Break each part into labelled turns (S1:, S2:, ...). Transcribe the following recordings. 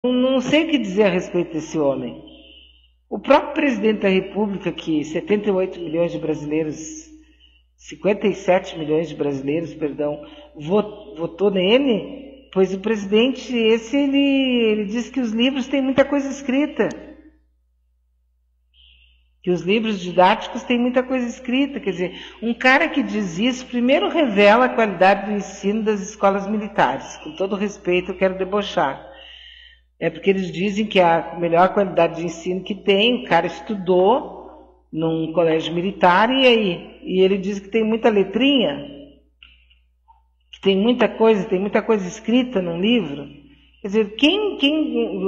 S1: Não sei o que dizer a respeito desse homem. O próprio presidente da República, que 78 milhões de brasileiros, 57 milhões de brasileiros, perdão, votou nele, pois o presidente, ele diz que os livros têm muita coisa escrita. Que os livros didáticos têm muita coisa escrita. Quer dizer, um cara que diz isso, primeiro revela a qualidade do ensino das escolas militares. Com todo respeito, eu quero debochar. É porque eles dizem que a melhor qualidade de ensino que tem, o cara estudou num colégio militar e aí? E ele diz que tem muita letrinha, que tem muita coisa escrita num livro. Quer dizer,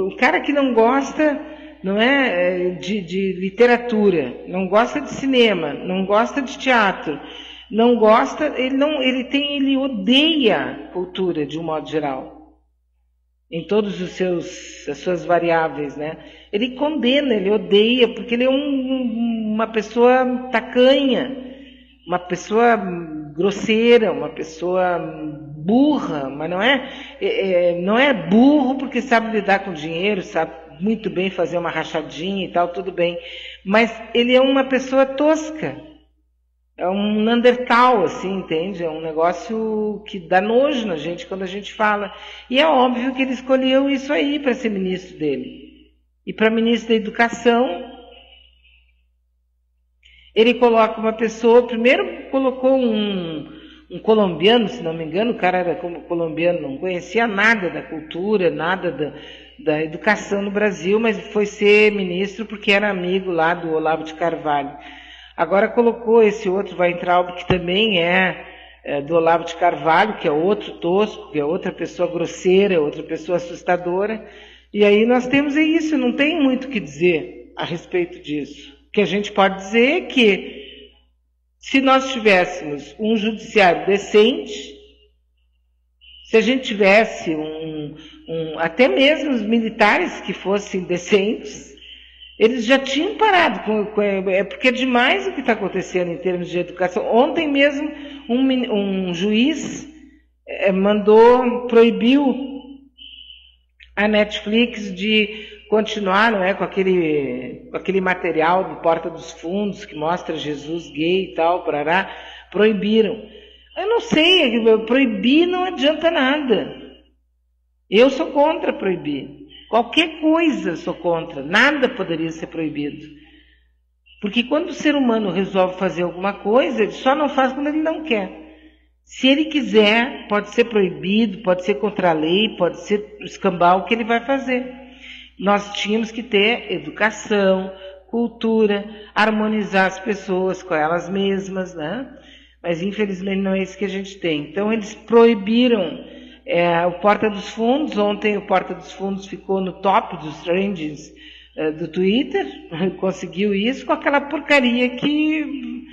S1: o cara que não gosta, não é, de literatura, não gosta de cinema, não gosta de teatro, não gosta, ele odeia cultura de um modo geral. Em todos as suas variáveis, né? Ele condena, ele odeia, porque ele é uma pessoa tacanha, uma pessoa grosseira, uma pessoa burra, mas não é burro porque sabe lidar com dinheiro, sabe muito bem fazer uma rachadinha e tal, tudo bem, mas ele é uma pessoa tosca. É um Neandertal, assim, entende? É um negócio que dá nojo na gente quando a gente fala. E é óbvio que ele escolheu isso aí para ser ministro dele. E para ministro da Educação, ele coloca uma pessoa, primeiro colocou um colombiano, se não me engano, o cara era como colombiano, não conhecia nada da cultura, nada da educação no Brasil, mas foi ser ministro porque era amigo lá do Olavo de Carvalho. Agora colocou esse outro Weintraub, que também é do Olavo de Carvalho, que é outro tosco, que é outra pessoa grosseira, outra pessoa assustadora. E aí nós temos isso, não tem muito o que dizer a respeito disso. O que a gente pode dizer é que se nós tivéssemos um judiciário decente, se a gente tivesse até mesmo os militares que fossem decentes, eles já tinham parado, porque é demais o que está acontecendo em termos de educação. Ontem mesmo um juiz proibiu a Netflix de continuar, não é, com aquele material do Porta dos Fundos que mostra Jesus gay e tal, parará, proibiram. Eu não sei, proibir não adianta nada. Eu sou contra proibir. Qualquer coisa sou contra, nada poderia ser proibido. Porque quando o ser humano resolve fazer alguma coisa, ele só não faz quando ele não quer. Se ele quiser, pode ser proibido, pode ser contra a lei, pode ser escambar o que ele vai fazer. Nós tínhamos que ter educação, cultura, harmonizar as pessoas com elas mesmas, né? Mas infelizmente não é isso que a gente tem. Então eles proibiram o Porta dos Fundos. Ontem o Porta dos Fundos ficou no top dos trendings do Twitter, conseguiu isso com aquela porcaria que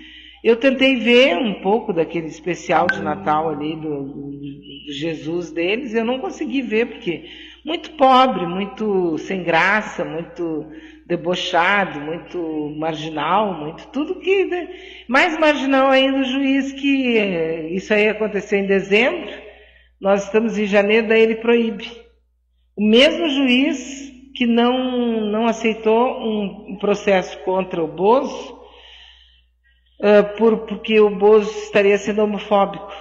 S1: eu tentei ver um pouco daquele especial de Natal ali do Jesus deles, eu não consegui ver, porque muito pobre, muito sem graça, muito debochado, muito marginal, muito tudo que... Né? Mais marginal ainda o juiz, que isso aí aconteceu em dezembro, nós estamos em janeiro, daí ele proíbe. O mesmo juiz que não aceitou um processo contra o Bozo, porque o Bozo estaria sendo homofóbico.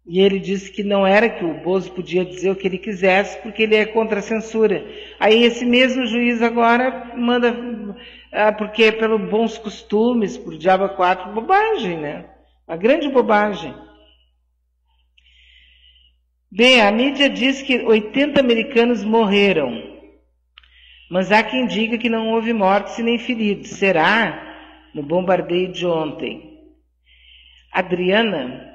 S1: E ele disse que não era, que o Bozo podia dizer o que ele quisesse, porque ele é contra a censura. Aí esse mesmo juiz agora manda, porque é pelos bons costumes, por diabo 4, bobagem, né? Uma grande bobagem. Bem, a mídia diz que 80 americanos morreram, mas há quem diga que não houve mortes nem feridos. Será? No bombardeio de ontem. Adriana,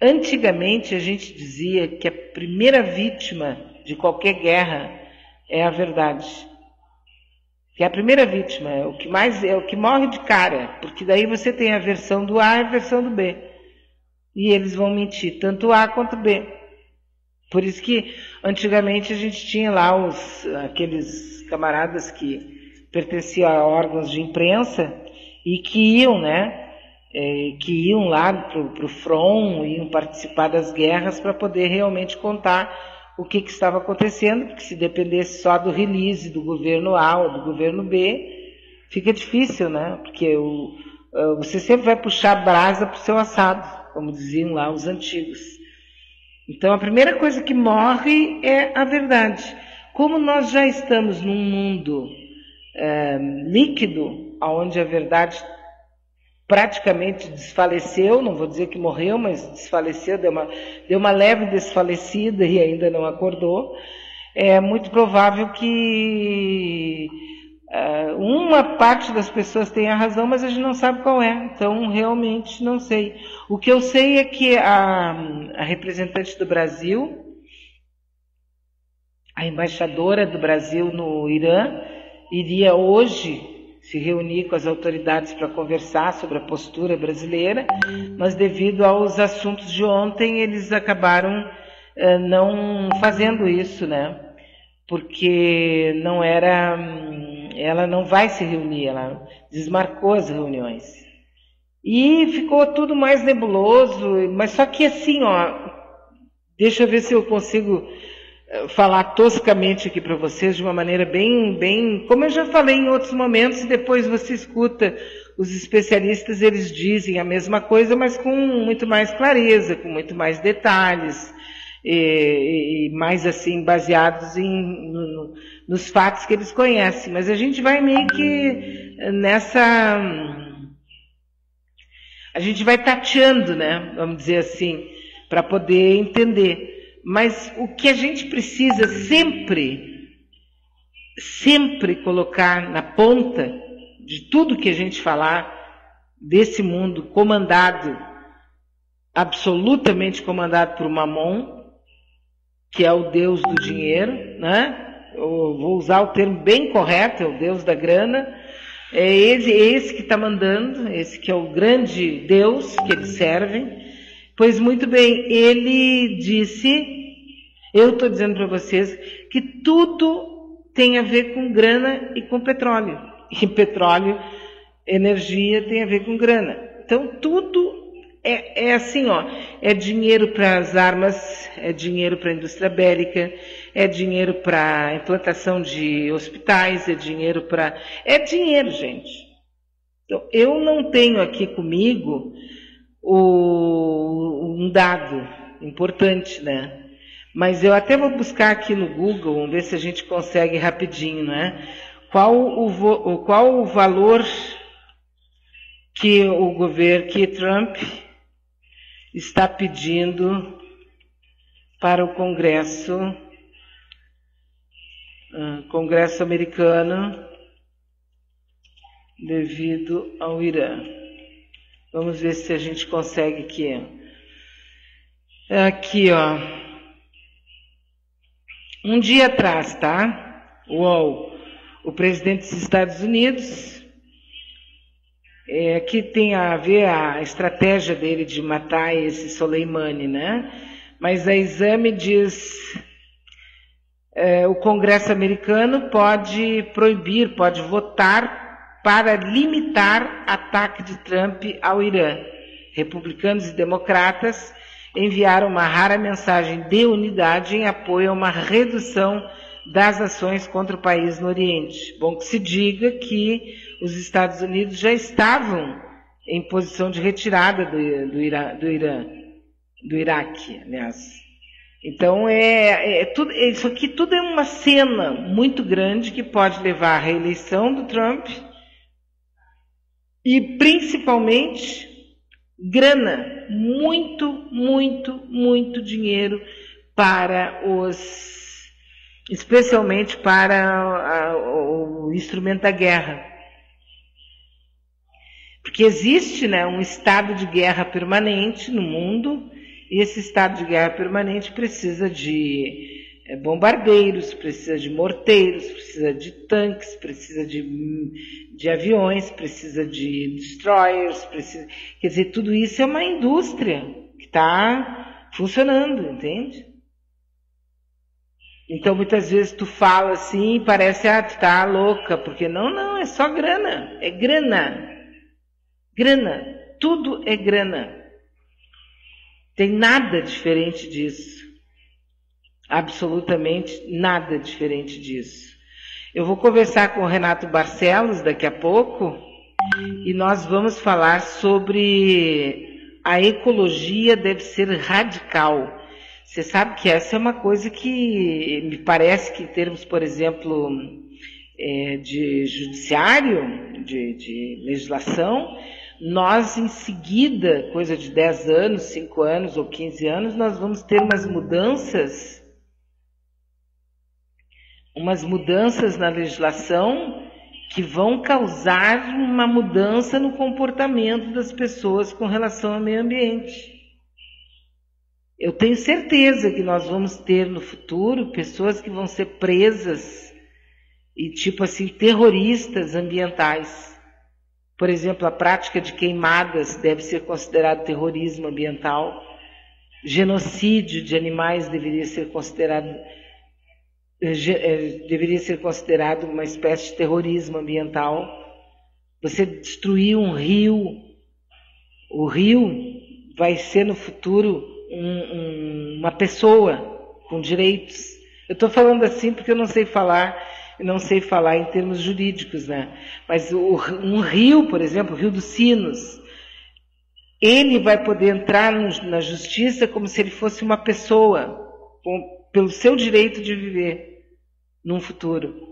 S1: antigamente a gente dizia que a primeira vítima de qualquer guerra é a verdade. Que é a primeira vítima, é o que morre de cara, porque daí você tem a versão do A e a versão do B. E eles vão mentir, tanto o A quanto o B. Por isso que antigamente a gente tinha lá aqueles camaradas que pertenciam a órgãos de imprensa e que iam, né? Que iam lá para o front, iam participar das guerras para poder realmente contar o que estava acontecendo, porque se dependesse só do release do governo A ou do governo B, fica difícil, né? Porque você sempre vai puxar brasa para o seu assado, como diziam lá os antigos. Então, a primeira coisa que morre é a verdade. Como nós já estamos num mundo líquido, onde a verdade praticamente desfaleceu, não vou dizer que morreu, mas desfaleceu, deu uma leve desfalecida e ainda não acordou, é muito provável que uma parte das pessoas tenha razão, mas a gente não sabe qual é, então realmente não sei. O que eu sei é que a representante do Brasil, a embaixadora do Brasil no Irã, iria hoje se reunir com as autoridades para conversar sobre a postura brasileira, mas devido aos assuntos de ontem, eles acabaram não fazendo isso, né? Porque ela não vai se reunir, ela desmarcou as reuniões. E ficou tudo mais nebuloso, mas só que assim, deixa eu ver se eu consigo falar toscamente aqui para vocês de uma maneira bem, como eu já falei em outros momentos, e depois você escuta os especialistas, eles dizem a mesma coisa, mas com muito mais clareza, com muito mais detalhes, e mais assim, baseados nos fatos que eles conhecem. Mas a gente vai meio que a gente vai tateando, né, vamos dizer assim, para poder entender. Mas o que a gente precisa sempre colocar na ponta de tudo que a gente falar desse mundo absolutamente comandado por Mamon, que é o Deus do dinheiro, né? Eu vou usar o termo bem correto, é o Deus da grana. É esse que está mandando, esse que é o grande Deus que eles servem. Pois muito bem, ele disse, eu estou dizendo para vocês, que tudo tem a ver com grana e com petróleo. E petróleo, energia tem a ver com grana. Então tudo é assim, é dinheiro para as armas, é dinheiro para a indústria bélica, é dinheiro para a implantação de hospitais, é dinheiro, gente. Então, eu não tenho aqui comigo um dado importante, né? Mas eu até vou buscar aqui no Google, vamos ver se a gente consegue rapidinho, né? Qual o valor que o governo, que Trump está pedindo para o Congresso americano devido ao Irã. Vamos ver se a gente consegue aqui. Aqui, um dia atrás, tá? O presidente dos Estados Unidos, que tem a ver a estratégia dele de matar esse Soleimani, né? Mas a Exame diz, o Congresso americano pode proibir, pode votar para limitar ataque de Trump ao Irã. Republicanos e democratas enviaram uma rara mensagem de unidade em apoio a uma redução das ações contra o país no Oriente. Bom que se diga que os Estados Unidos já estavam em posição de retirada do Iraque, aliás. Então, isso aqui tudo é uma cena muito grande que pode levar à reeleição do Trump e, principalmente, grana, muito dinheiro para especialmente para o instrumento da guerra. Porque existe, né, um estado de guerra permanente no mundo, e esse estado de guerra permanente precisa de bombardeiros, precisa de morteiros, precisa de tanques, precisa de aviões, precisa de destroyers, quer dizer, tudo isso é uma indústria que está funcionando, entende? Então, muitas vezes tu fala assim e parece, tu tá louca, porque não, é só grana, é grana, tudo é grana. Tem nada diferente disso. Absolutamente nada diferente disso. Eu vou conversar com o Renato Barcelos daqui a pouco e nós vamos falar sobre a ecologia deve ser radical. Você sabe que essa é uma coisa que me parece que em termos, por exemplo, de judiciário, de legislação, nós em seguida, coisa de 10 anos, 5 anos ou 15 anos, nós vamos ter umas mudanças na legislação que vão causar uma mudança no comportamento das pessoas com relação ao meio ambiente. Eu tenho certeza que nós vamos ter no futuro pessoas que vão ser presas e, tipo assim, terroristas ambientais. Por exemplo, a prática de queimadas deve ser considerado terrorismo ambiental. Genocídio de animais deveria ser considerado uma espécie de terrorismo ambiental. Você destruir um rio, o rio vai ser no futuro uma pessoa com direitos. Eu estou falando assim porque eu não sei falar em termos jurídicos, né? Mas um rio, por exemplo, o Rio dos Sinos, ele vai poder entrar na justiça como se ele fosse uma pessoa, pelo seu direito de viver num futuro.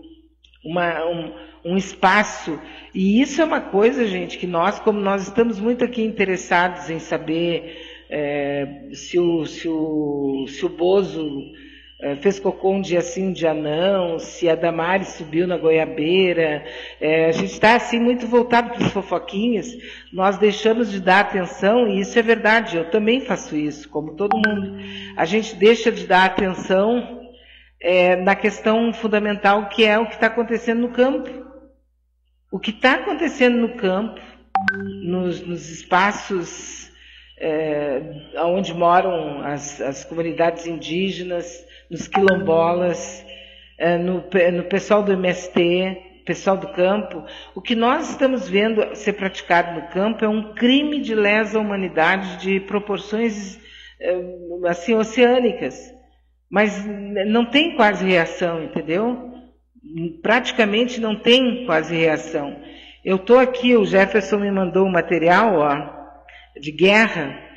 S1: Um espaço. E isso é uma coisa, gente, que como nós estamos muito aqui interessados em saber se o Bozo fez cocô um dia sim, um dia não, se a Damares subiu na goiabeira. A gente está assim muito voltado para as fofoquinhas, nós deixamos de dar atenção, e isso é verdade, eu também faço isso, como todo mundo. A gente deixa de dar atenção na questão fundamental, que é o que está acontecendo no campo. O que está acontecendo no campo, nos espaços onde moram as comunidades indígenas, nos quilombolas, no pessoal do MST, pessoal do campo, o que nós estamos vendo ser praticado no campo é um crime de lesa humanidade de proporções assim oceânicas. Mas não tem quase reação, entendeu? Praticamente não tem quase reação. Eu estou aqui, o Jefferson me mandou um material de guerra.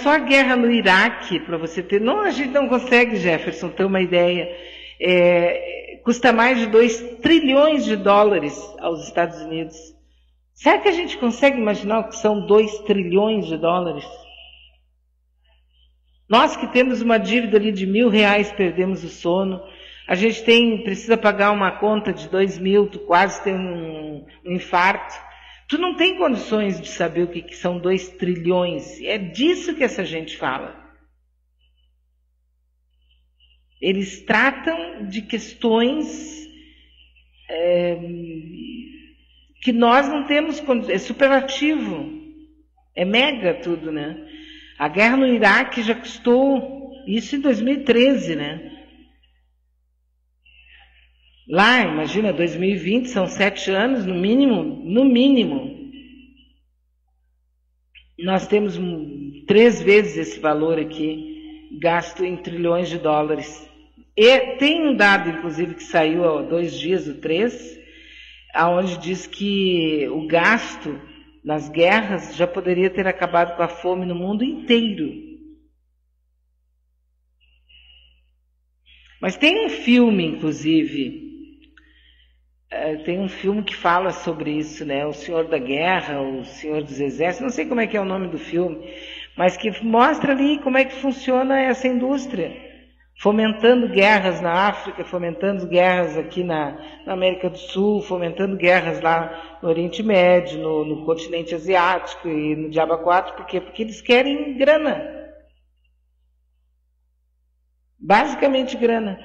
S1: Só a guerra no Iraque, para você ter... Não, a gente não consegue, Jefferson, ter uma ideia. Custa mais de 2 trilhões de dólares aos Estados Unidos. Será que a gente consegue imaginar o que são 2 trilhões de dólares? Nós que temos uma dívida ali de R$1.000, perdemos o sono. A gente precisa pagar uma conta de 2.000, tu quase tem um infarto. Tu não tem condições de saber o que são 2 trilhões. É disso que essa gente fala. Eles tratam de questões que nós não temos condições. É superlativo. É mega tudo, né? A guerra no Iraque já custou isso em 2013, né? Lá, imagina, 2020, são 7 anos, no mínimo. Nós temos 3 vezes esse valor aqui, gasto em trilhões de dólares. E tem um dado, inclusive, que saiu há 2 dias, o 3, onde diz que o gasto nas guerras já poderia ter acabado com a fome no mundo inteiro. Mas tem um filme, inclusive, tem um filme que fala sobre isso, né? O Senhor da Guerra, o Senhor dos Exércitos, não sei como é que é o nome do filme, mas que mostra ali como é que funciona essa indústria, fomentando guerras na África, fomentando guerras aqui na América do Sul, fomentando guerras lá no Oriente Médio, no continente asiático e no Diabo 4, por quê? Porque eles querem grana. Basicamente grana.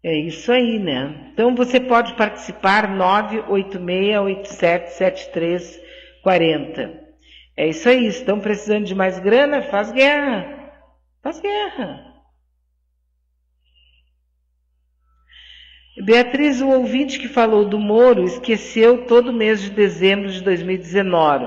S1: É isso aí, né? Então você pode participar 986877340. É isso aí, estão precisando de mais grana? Faz guerra. Faz guerra. Beatriz, o ouvinte que falou do Moro esqueceu todo o mês de dezembro de 2019.